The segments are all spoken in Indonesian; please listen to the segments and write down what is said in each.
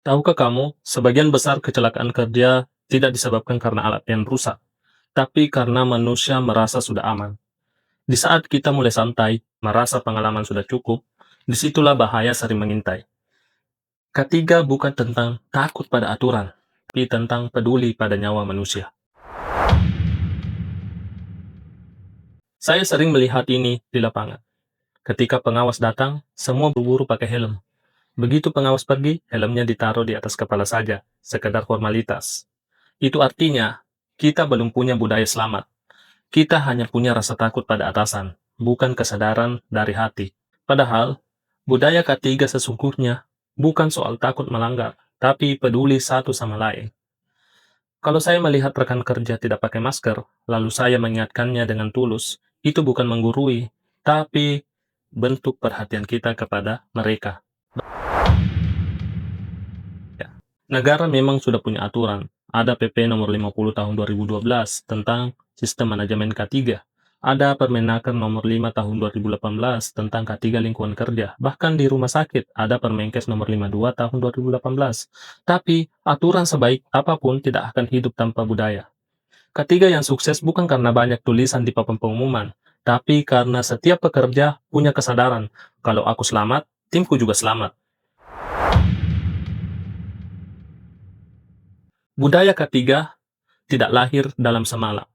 Tahukah kamu, sebagian besar kecelakaan kerja tidak disebabkan karena alat yang rusak, tapi karena manusia merasa sudah aman. Di saat kita mulai santai, merasa pengalaman sudah cukup, disitulah bahaya sering mengintai. Ketiga bukan tentang takut pada aturan, tapi tentang peduli pada nyawa manusia. Saya sering melihat ini di lapangan. Ketika pengawas datang, semua berburu pakai helm. Begitu pengawas pergi, helmnya ditaruh di atas kepala saja, sekedar formalitas. Itu artinya, kita belum punya budaya selamat. Kita hanya punya rasa takut pada atasan, bukan kesadaran dari hati. Padahal, budaya ketiga sesungguhnya bukan soal takut melanggar, tapi peduli satu sama lain. Kalau saya melihat rekan kerja tidak pakai masker, lalu saya mengingatkannya dengan tulus, itu bukan menggurui, tapi bentuk perhatian kita kepada mereka. Ya. Negara memang sudah punya aturan. Ada PP nomor 50 tahun 2012 tentang sistem manajemen K3. Ada Permenaker nomor 5 tahun 2018 tentang K3 lingkungan kerja. Bahkan di rumah sakit ada Permenkes nomor 52 tahun 2018. Tapi aturan sebaik apapun tidak akan hidup tanpa budaya. K3 yang sukses bukan karena banyak tulisan di papan pengumuman, tapi karena setiap pekerja punya kesadaran. Kalau aku selamat, timku juga selamat. Budaya ketiga tidak lahir dalam semalam.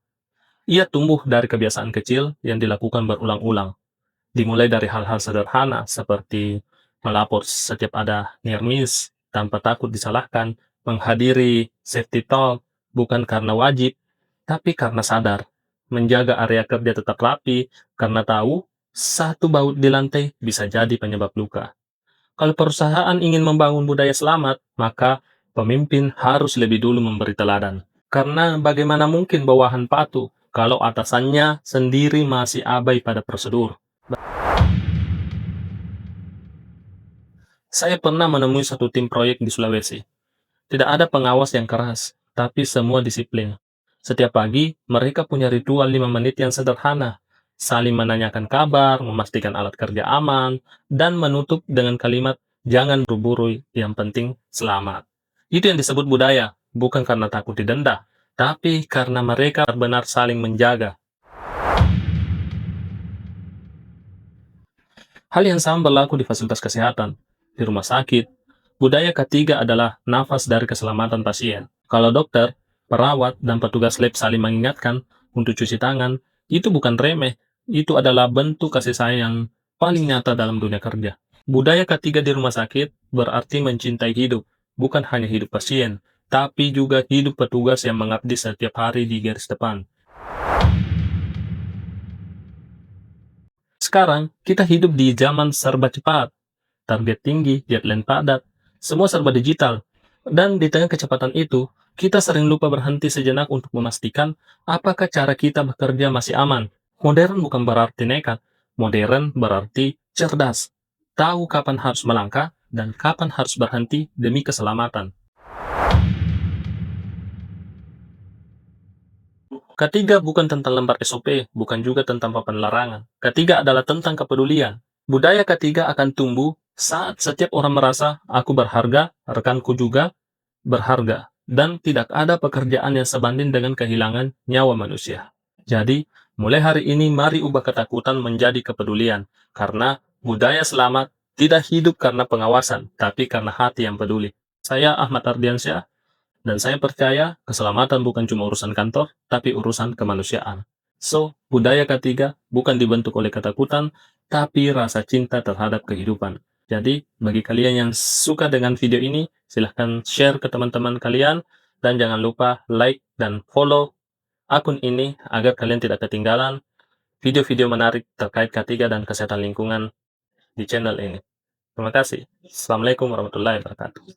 Ia tumbuh dari kebiasaan kecil yang dilakukan berulang-ulang. Dimulai dari hal-hal sederhana seperti melapor setiap ada near miss tanpa takut disalahkan, menghadiri safety talk bukan karena wajib, tapi karena sadar, menjaga area kerja tetap rapi karena tahu satu baut di lantai bisa jadi penyebab luka. Kalau perusahaan ingin membangun budaya selamat, maka pemimpin harus lebih dulu memberi teladan. Karena bagaimana mungkin bawahan patuh kalau atasannya sendiri masih abai pada prosedur? Saya pernah menemui satu tim proyek di Sulawesi. Tidak ada pengawas yang keras, tapi semua disiplin. Setiap pagi, mereka punya ritual 5 menit yang sederhana. Saling menanyakan kabar, memastikan alat kerja aman, dan menutup dengan kalimat, jangan buru-buru, yang penting selamat. Itu yang disebut budaya, bukan karena takut didenda, tapi karena mereka benar-benar saling menjaga. Hal yang sama berlaku di fasilitas kesehatan, di rumah sakit. Budaya ketiga adalah nafas dari keselamatan pasien. Kalau dokter, perawat, dan petugas lab saling mengingatkan untuk cuci tangan, itu bukan remeh, itu adalah bentuk kasih sayang yang paling nyata dalam dunia kerja. Budaya ketiga di rumah sakit berarti mencintai hidup, bukan hanya hidup pasien, tapi juga hidup petugas yang mengabdi setiap hari di garis depan. Sekarang, kita hidup di zaman serba cepat, target tinggi, deadline padat, semua serba digital. Dan di tengah kecepatan itu, kita sering lupa berhenti sejenak untuk memastikan apakah cara kita bekerja masih aman. Modern bukan berarti nekat, modern berarti cerdas. Tahu kapan harus melangkah dan kapan harus berhenti demi keselamatan. Ketiga bukan tentang lembar SOP, bukan juga tentang papan larangan. Ketiga adalah tentang kepedulian. Budaya ketiga akan tumbuh saat setiap orang merasa aku berharga, rekanku juga berharga, dan tidak ada pekerjaan yang sebanding dengan kehilangan nyawa manusia. Jadi, mulai hari ini mari ubah ketakutan menjadi kepedulian, karena budaya selamat tidak hidup karena pengawasan, tapi karena hati yang peduli. Saya Ahmad Ardiansyah, dan saya percaya keselamatan bukan cuma urusan kantor, tapi urusan kemanusiaan. So, budaya ketiga bukan dibentuk oleh ketakutan, tapi rasa cinta terhadap kehidupan. Jadi, bagi kalian yang suka dengan video ini, silahkan share ke teman-teman kalian, dan jangan lupa like dan follow akun ini agar kalian tidak ketinggalan video-video menarik terkait K3 dan kesehatan lingkungan di channel ini. Terima kasih. Assalamualaikum warahmatullahi wabarakatuh.